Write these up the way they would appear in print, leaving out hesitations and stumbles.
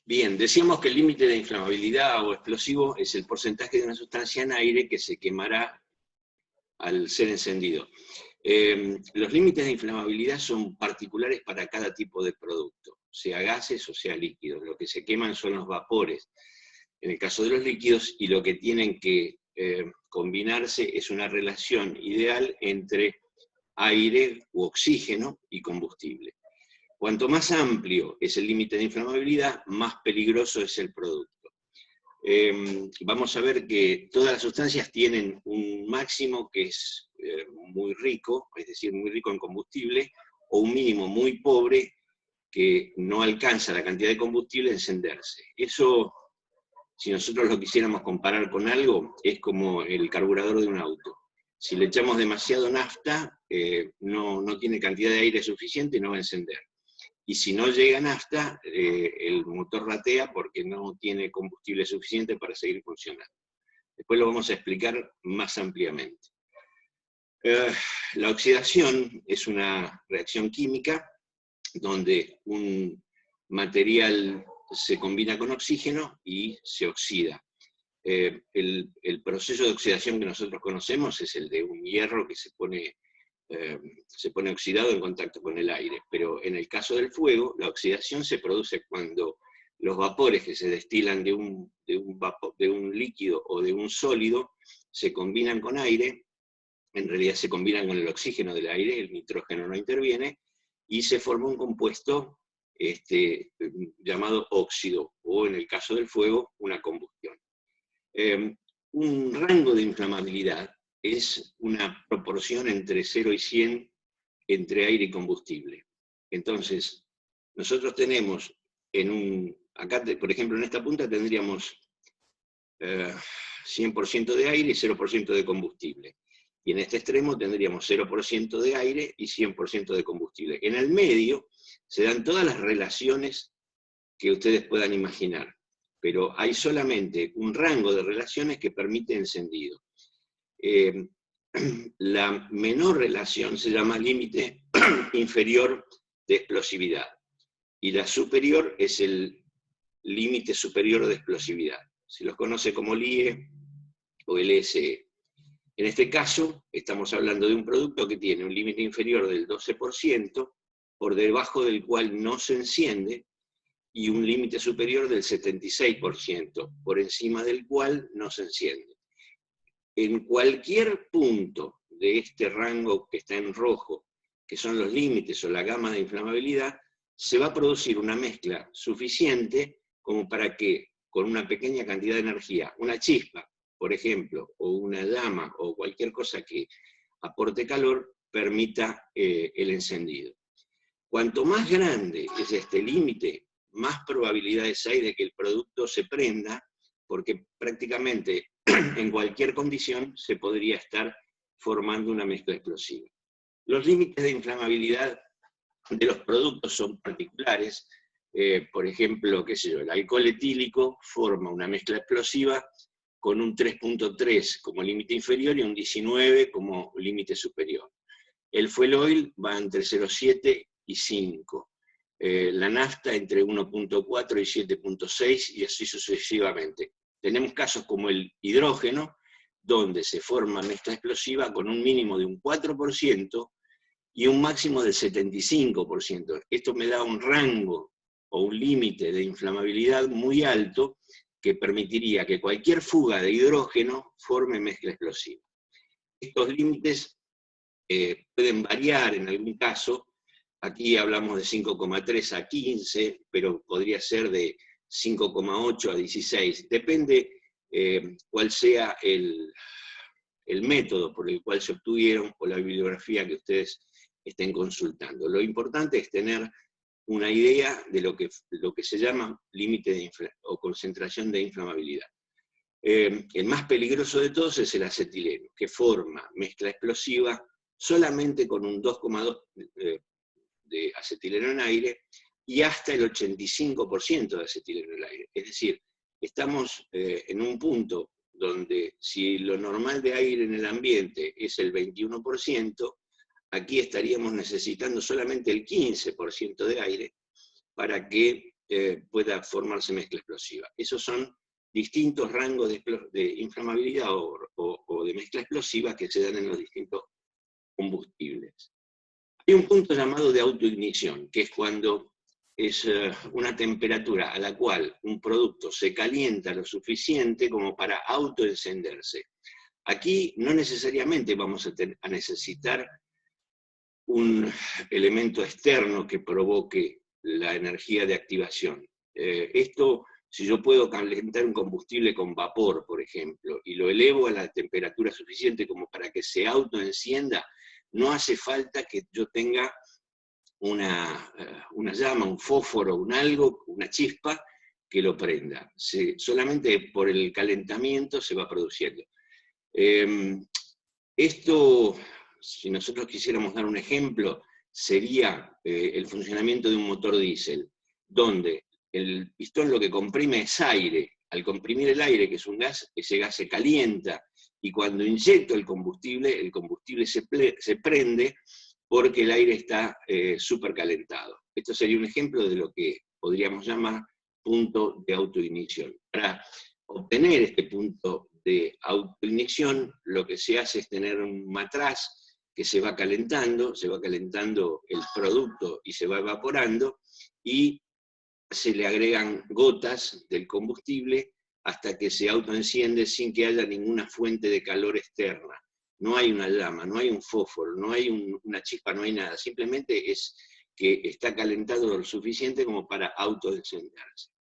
Bien, decíamos que el límite de inflamabilidad o explosivo es el porcentaje de una sustancia en aire que se quemará al ser encendido. Los límites de inflamabilidad son particulares para cada tipo de producto, sea gases o sea líquidos. Lo que se queman son los vapores, en el caso de los líquidos, y lo que tienen que combinarse es una relación ideal entre aire u oxígeno y combustible. Cuanto más amplio es el límite de inflamabilidad, más peligroso es el producto. Vamos a ver que todas las sustancias tienen un máximo que es muy rico, es decir, muy rico en combustible, o un mínimo muy pobre que no alcanza la cantidad de combustible a encenderse. Eso, si nosotros lo quisiéramos comparar con algo, es como el carburador de un auto. Si le echamos demasiado nafta, no tiene cantidad de aire suficiente y no va a encender. Y si no llega nafta, el motor ratea porque no tiene combustible suficiente para seguir funcionando. Después lo vamos a explicar más ampliamente. La oxidación es una reacción química donde un material se combina con oxígeno y se oxida. El proceso de oxidación que nosotros conocemos es el de un hierro que se pone oxidado en contacto con el aire, pero en el caso del fuego, la oxidación se produce cuando los vapores que se destilan de un líquido o de un sólido se combinan con aire, en realidad se combinan con el oxígeno del aire, el nitrógeno no interviene, y se forma un compuesto llamado óxido, o en el caso del fuego, una combustión. Un rango de inflamabilidad es una proporción entre 0 y 100 entre aire y combustible. Entonces, nosotros tenemos acá, por ejemplo, en esta punta tendríamos 100% de aire y 0% de combustible. Y en este extremo tendríamos 0% de aire y 100% de combustible. En el medio se dan todas las relaciones que ustedes puedan imaginar, pero hay solamente un rango de relaciones que permite encendido. La menor relación se llama límite inferior de explosividad, y la superior es el límite superior de explosividad. Se los conoce como LIE o LSE. En este caso, estamos hablando de un producto que tiene un límite inferior del 12%, por debajo del cual no se enciende, y un límite superior del 76%, por encima del cual no se enciende. En cualquier punto de este rango que está en rojo, que son los límites o la gama de inflamabilidad, se va a producir una mezcla suficiente como para que, con una pequeña cantidad de energía, una chispa, por ejemplo, o una llama, o cualquier cosa que aporte calor, permita el encendido. Cuanto más grande es este límite, más probabilidades hay de que el producto se prenda, porque prácticamente en cualquier condición se podría estar formando una mezcla explosiva. Los límites de inflamabilidad de los productos son particulares. Por ejemplo, qué sé yo, el alcohol etílico forma una mezcla explosiva con un 3.3 como límite inferior y un 19 como límite superior. El fuel oil va entre 0,7 y 5. La nafta entre 1.4 y 7.6 y así sucesivamente. Tenemos casos como el hidrógeno, donde se forma mezcla explosiva con un mínimo de un 4% y un máximo del 75%. Esto me da un rango o un límite de inflamabilidad muy alto que permitiría que cualquier fuga de hidrógeno forme mezcla explosiva. Estos límites pueden variar en algún caso. Aquí hablamos de 5,3 a 15, pero podría ser de 5,8 a 16. Depende cuál sea el método por el cual se obtuvieron o la bibliografía que ustedes estén consultando. Lo importante es tener una idea de lo que se llama límite o concentración de inflamabilidad. El más peligroso de todos es el acetileno, que forma mezcla explosiva solamente con un 2,2 de acetileno en aire y hasta el 85% de acetileno en aire. Es decir, estamos en un punto donde si lo normal de aire en el ambiente es el 21%, aquí estaríamos necesitando solamente el 15% de aire para que pueda formarse mezcla explosiva. Esos son distintos rangos de inflamabilidad o de mezcla explosiva que se dan en los distintos combustibles. Hay un punto llamado de autoignición, que es cuando es una temperatura a la cual un producto se calienta lo suficiente como para autoencenderse. Aquí no necesariamente vamos a necesitar un elemento externo que provoque la energía de activación. Esto, si yo puedo calentar un combustible con vapor, por ejemplo, y lo elevo a la temperatura suficiente como para que se autoencienda, no hace falta que yo tenga una llama, un fósforo, un algo, una chispa que lo prenda. Solamente por el calentamiento se va produciendo. Esto, si nosotros quisiéramos dar un ejemplo, sería el funcionamiento de un motor diésel, donde el pistón lo que comprime es aire. Al comprimir el aire, que es un gas, ese gas se calienta, y cuando inyecto el combustible se prende porque el aire está supercalentado. Esto sería un ejemplo de lo que podríamos llamar punto de autoignición. Para obtener este punto de autoignición, lo que se hace es tener un matraz que se va calentando el producto y se va evaporando, y se le agregan gotas del combustible hasta que se autoenciende sin que haya ninguna fuente de calor externa. No hay una llama, no hay un fósforo, no hay una chispa, no hay nada. Simplemente es que está calentado lo suficiente como para autoencenderse.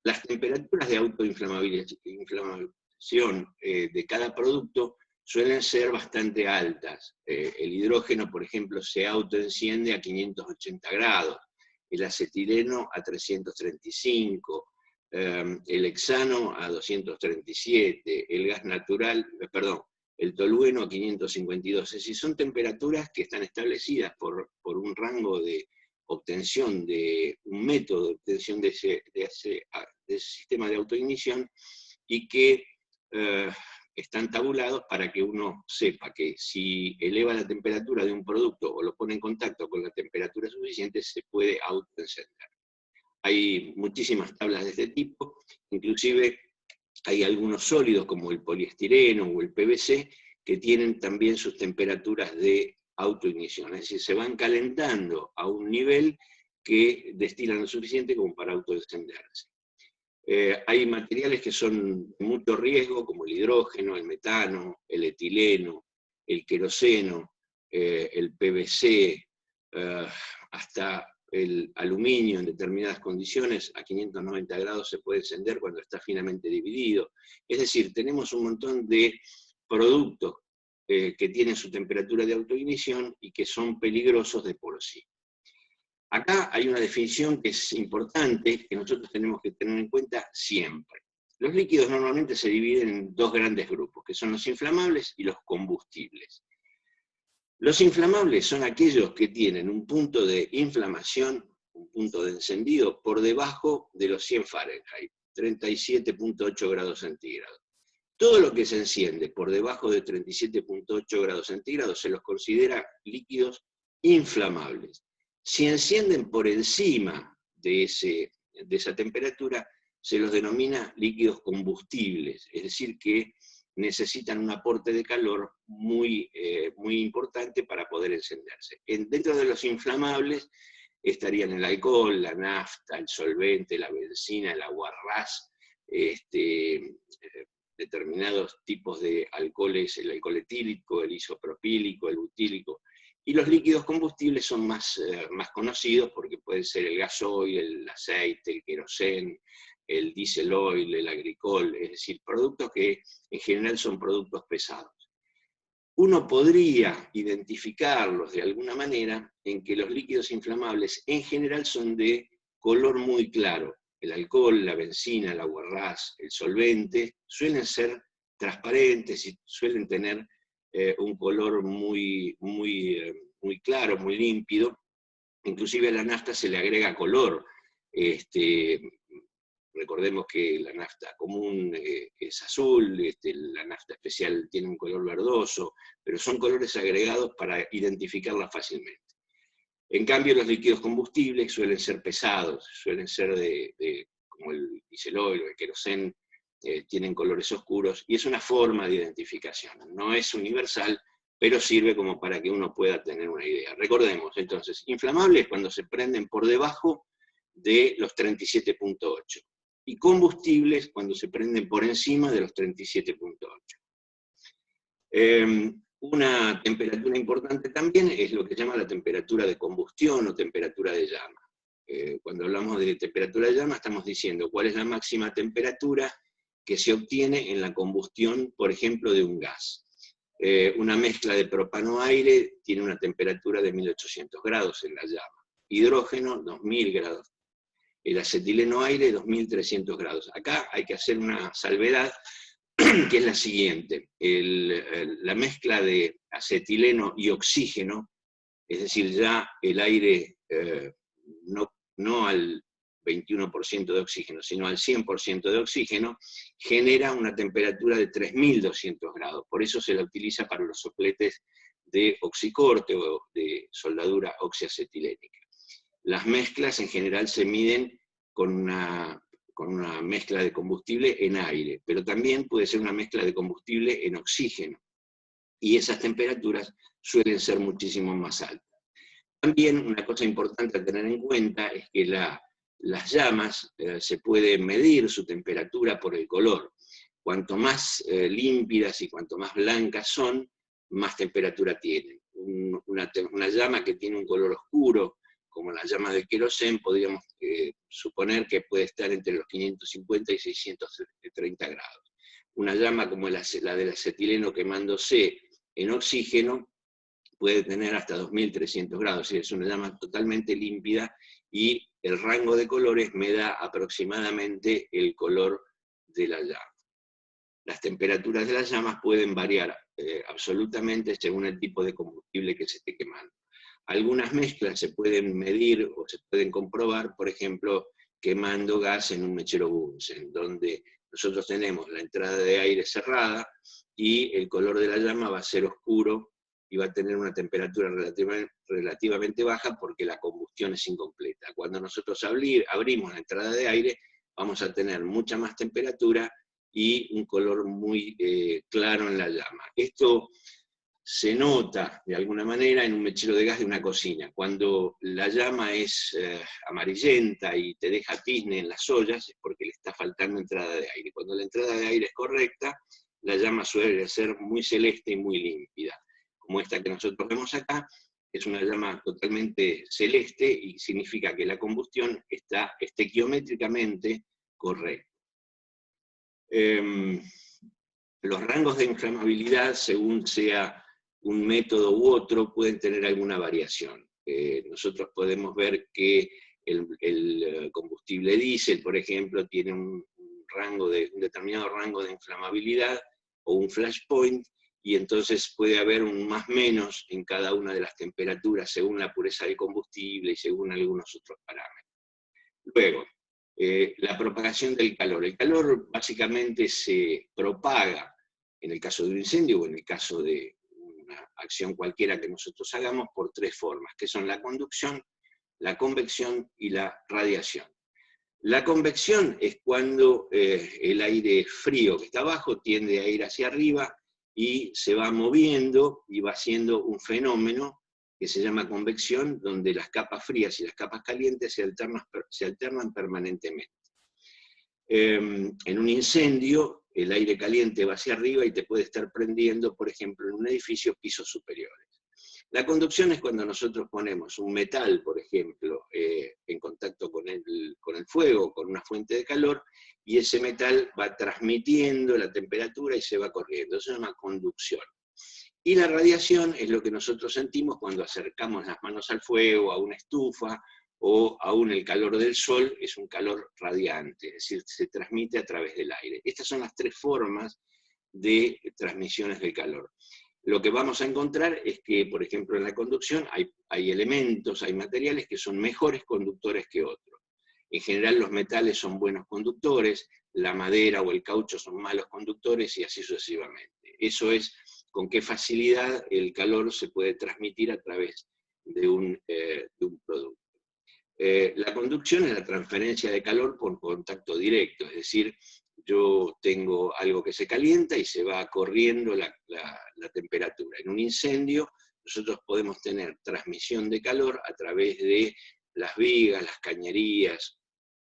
Las temperaturas de autoinflamación de cada producto suelen ser bastante altas. El hidrógeno, por ejemplo, se autoenciende a 580 grados, el acetileno a 335, el hexano a 237, el gas natural, el tolueno a 552. Es decir, son temperaturas que están establecidas por un rango de obtención de un método de obtención de ese sistema de autoignición, y que están tabulados para que uno sepa que si eleva la temperatura de un producto o lo pone en contacto con la temperatura suficiente, se puede autoencender. Hay muchísimas tablas de este tipo, inclusive hay algunos sólidos como el poliestireno o el PVC que tienen también sus temperaturas de autoignición, es decir, se van calentando a un nivel que destilan lo suficiente como para autoencenderse. Hay materiales que son de mucho riesgo, como el hidrógeno, el metano, el etileno, el queroseno, el PVC, hasta el aluminio en determinadas condiciones, a 590 grados se puede encender cuando está finamente dividido. Es decir, tenemos un montón de productos que tienen su temperatura de autoignición y que son peligrosos de por sí. Acá hay una definición que es importante, que nosotros tenemos que tener en cuenta siempre. Los líquidos normalmente se dividen en dos grandes grupos, que son los inflamables y los combustibles. Los inflamables son aquellos que tienen un punto de inflamación, un punto de encendido, por debajo de los 100 Fahrenheit, 37.8 grados centígrados. Todo lo que se enciende por debajo de 37.8 grados centígrados se los considera líquidos inflamables. Si encienden por encima de esa temperatura, se los denomina líquidos combustibles, es decir, que necesitan un aporte de calor muy importante para poder encenderse. Dentro de los inflamables estarían el alcohol, la nafta, el solvente, la benzina, el aguarrás, determinados tipos de alcoholes, el alcohol etílico, el isopropílico, el butílico. Y los líquidos combustibles son más conocidos porque pueden ser el gasoil, el aceite, el queroseno, el diesel oil, el agricol, es decir, productos que en general son productos pesados. Uno podría identificarlos de alguna manera en que los líquidos inflamables en general son de color muy claro. El alcohol, la benzina, el aguarrás, el solvente, suelen ser transparentes y suelen tener un color muy claro, muy límpido. Inclusive a la nafta se le agrega color. Recordemos que la nafta común es azul, la nafta especial tiene un color verdoso, pero son colores agregados para identificarla fácilmente. En cambio, los líquidos combustibles suelen ser pesados, suelen ser como el diésel-oil o el queroseno, tienen colores oscuros, y es una forma de identificación. No es universal, pero sirve como para que uno pueda tener una idea. Recordemos, entonces, inflamables cuando se prenden por debajo de los 37.8, y combustibles cuando se prenden por encima de los 37.8. Una temperatura importante también es lo que se llama la temperatura de combustión o temperatura de llama. Cuando hablamos de temperatura de llama estamos diciendo cuál es la máxima temperatura que se obtiene en la combustión, por ejemplo, de un gas. Una mezcla de propano-aire tiene una temperatura de 1800 grados en la llama. Hidrógeno, 2000 grados. El acetileno-aire, 2300 grados. Acá hay que hacer una salvedad, que es la siguiente. La mezcla de acetileno y oxígeno, es decir, ya el aire no al 21% de oxígeno, sino al 100% de oxígeno, genera una temperatura de 3200 grados. Por eso se la utiliza para los sopletes de oxicorte o de soldadura oxiacetilénica. Las mezclas en general se miden con una mezcla de combustible en aire, pero también puede ser una mezcla de combustible en oxígeno, y esas temperaturas suelen ser muchísimo más altas. También una cosa importante a tener en cuenta es que las llamas se puede medir su temperatura por el color. Cuanto más límpidas y cuanto más blancas son, más temperatura tienen. Una llama que tiene un color oscuro, como la llama del queroseno, podríamos suponer que puede estar entre los 550 y 630 grados. Una llama como la del acetileno quemándose en oxígeno puede tener hasta 2300 grados, es una llama totalmente límpida, y el rango de colores me da aproximadamente el color de la llama. Las temperaturas de las llamas pueden variar absolutamente según el tipo de combustible que se esté quemando. Algunas mezclas se pueden medir o se pueden comprobar, por ejemplo, quemando gas en un mechero Bunsen, donde nosotros tenemos la entrada de aire cerrada y el color de la llama va a ser oscuro y va a tener una temperatura relativamente baja porque la combustión es incompleta. Cuando nosotros abrimos la entrada de aire, vamos a tener mucha más temperatura y un color muy claro en la llama. Esto se nota de alguna manera en un mechero de gas de una cocina. Cuando la llama es amarillenta y te deja tizne en las ollas, es porque le está faltando entrada de aire. Cuando la entrada de aire es correcta, la llama suele ser muy celeste y muy límpida. Como esta que nosotros vemos acá, es una llama totalmente celeste y significa que la combustión está estequiométricamente correcta. Los rangos de inflamabilidad, según sea un método u otro, pueden tener alguna variación. Nosotros podemos ver que el combustible diésel, por ejemplo, tiene un determinado rango de inflamabilidad o un flash point, y entonces puede haber un más menos en cada una de las temperaturas según la pureza del combustible y según algunos otros parámetros. Luego, la propagación del calor. El calor básicamente se propaga en el caso de un incendio o en el caso de una acción cualquiera que nosotros hagamos por tres formas, que son la conducción, la convección y la radiación. La convección es cuando el aire frío que está abajo tiende a ir hacia arriba y se va moviendo y va haciendo un fenómeno que se llama convección, donde las capas frías y las capas calientes se alternan permanentemente. En un incendio, el aire caliente va hacia arriba y te puede estar prendiendo, por ejemplo, en un edificio, pisos superiores. La conducción es cuando nosotros ponemos un metal, por ejemplo, en contacto con el fuego, con una fuente de calor, y ese metal va transmitiendo la temperatura y se va corriendo. Eso se llama conducción. Y la radiación es lo que nosotros sentimos cuando acercamos las manos al fuego, a una estufa, o aún el calor del sol, es un calor radiante, es decir, se transmite a través del aire. Estas son las tres formas de transmisiones del calor. Lo que vamos a encontrar es que, por ejemplo, en la conducción hay elementos, hay materiales que son mejores conductores que otros. En general los metales son buenos conductores, la madera o el caucho son malos conductores y así sucesivamente. Eso es con qué facilidad el calor se puede transmitir a través de un producto. La conducción es la transferencia de calor por contacto directo, es decir, yo tengo algo que se calienta y se va corriendo la temperatura. En un incendio nosotros podemos tener transmisión de calor a través de las vigas, las cañerías,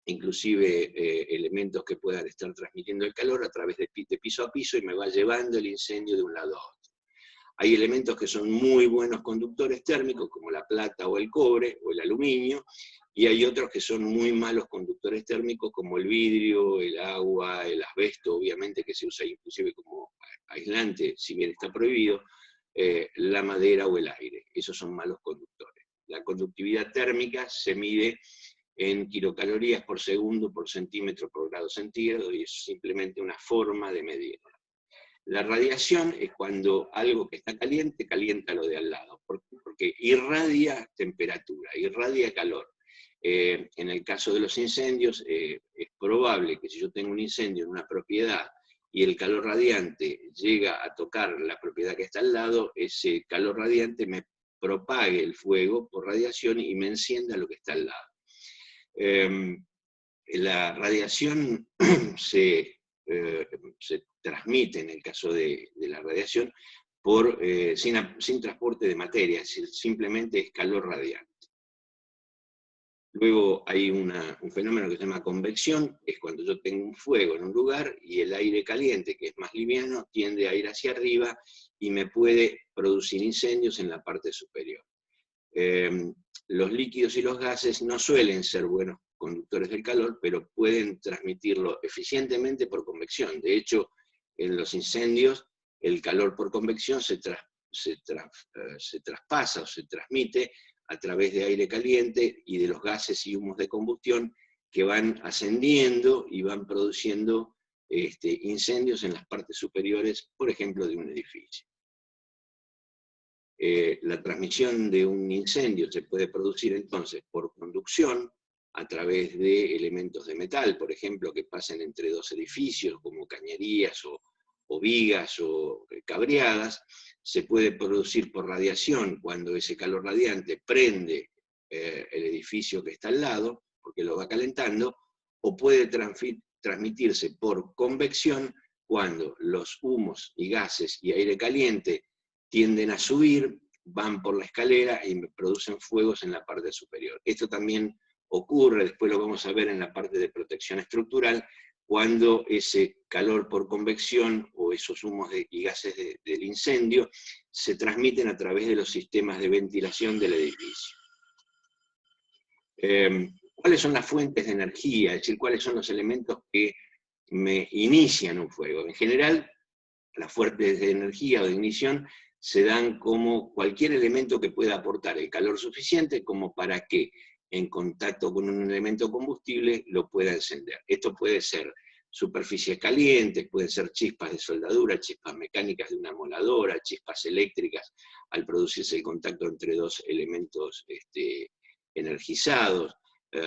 inclusive elementos que puedan estar transmitiendo el calor a través de piso a piso y me va llevando el incendio de un lado a otro. Hay elementos que son muy buenos conductores térmicos, como la plata o el cobre o el aluminio, y hay otros que son muy malos conductores térmicos, como el vidrio, el agua, el asbesto, obviamente que se usa inclusive como aislante, si bien está prohibido, la madera o el aire. Esos son malos conductores. La conductividad térmica se mide en kilocalorías por segundo por centímetro por grado centígrado, y es simplemente una forma de medirlo. La radiación es cuando algo que está caliente calienta lo de al lado, porque irradia temperatura, irradia calor. En el caso de los incendios, es probable que si yo tengo un incendio en una propiedad y el calor radiante llega a tocar la propiedad que está al lado, ese calor radiante me propague el fuego por radiación y me encienda lo que está al lado. La radiación se transmite, en el caso de la radiación, sin transporte de materia, es decir, simplemente es calor radiante. Luego hay un fenómeno que se llama convección, que es cuando yo tengo un fuego en un lugar y el aire caliente, que es más liviano, tiende a ir hacia arriba y me puede producir incendios en la parte superior. Los líquidos y los gases no suelen ser buenos conductores del calor, pero pueden transmitirlo eficientemente por convección. De hecho, en los incendios, el calor por convección se traspasa o se transmite a través de aire caliente y de los gases y humos de combustión que van ascendiendo y van produciendo incendios en las partes superiores, por ejemplo, de un edificio. La transmisión de un incendio se puede producir entonces por conducción, a través de elementos de metal, por ejemplo, que pasen entre dos edificios, como cañerías o vigas o cabreadas. Se puede producir por radiación, cuando ese calor radiante prende el edificio que está al lado, porque lo va calentando, o puede transmitirse por convección, cuando los humos y gases y aire caliente tienden a subir, van por la escalera y producen fuegos en la parte superior. Esto también ocurre, después lo vamos a ver en la parte de protección estructural, cuando ese calor por convección o esos humos y gases del incendio se transmiten a través de los sistemas de ventilación del edificio. ¿Cuáles son las fuentes de energía? Es decir, ¿cuáles son los elementos que me inician un fuego? En general, las fuentes de energía o de ignición se dan como cualquier elemento que pueda aportar el calor suficiente como para que, en contacto con un elemento combustible, lo pueda encender. Esto puede ser superficies calientes, pueden ser chispas de soldadura, chispas mecánicas de una moladora, chispas eléctricas al producirse el contacto entre dos elementos energizados,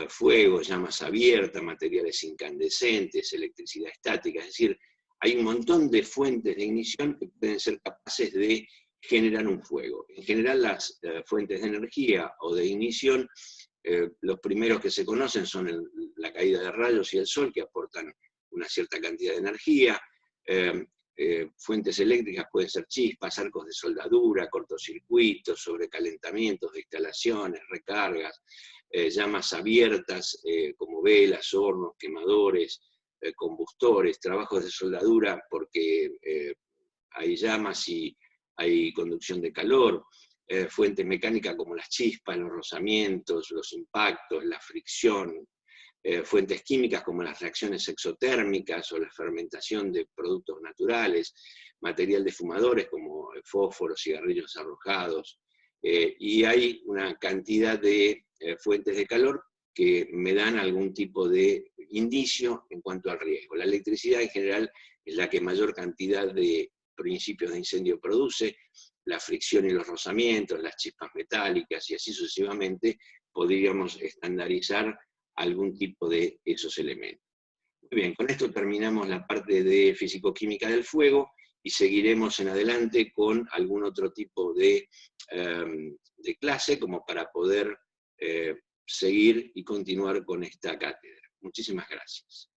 fuego, llamas abiertas, materiales incandescentes, electricidad estática, es decir, hay un montón de fuentes de ignición que pueden ser capaces de generar un fuego. En general, las fuentes de energía o de ignición, los primeros que se conocen son la caída de rayos y el sol, que aportan una cierta cantidad de energía. Fuentes eléctricas pueden ser chispas, arcos de soldadura, cortocircuitos, sobrecalentamientos de instalaciones, recargas, llamas abiertas como velas, hornos, quemadores, combustores, trabajos de soldadura porque hay llamas y hay conducción de calor, fuentes mecánicas como las chispas, los rozamientos, los impactos, la fricción, fuentes químicas como las reacciones exotérmicas o la fermentación de productos naturales, material de fumadores como fósforos, cigarrillos arrojados, y hay una cantidad de fuentes de calor que me dan algún tipo de indicio en cuanto al riesgo. La electricidad en general es la que mayor cantidad de principios de incendio produce, la fricción y los rozamientos, las chispas metálicas y así sucesivamente, podríamos estandarizar algún tipo de esos elementos. Muy bien, con esto terminamos la parte de físico-química del fuego y seguiremos en adelante con algún otro tipo de clase como para poder seguir y continuar con esta cátedra. Muchísimas gracias.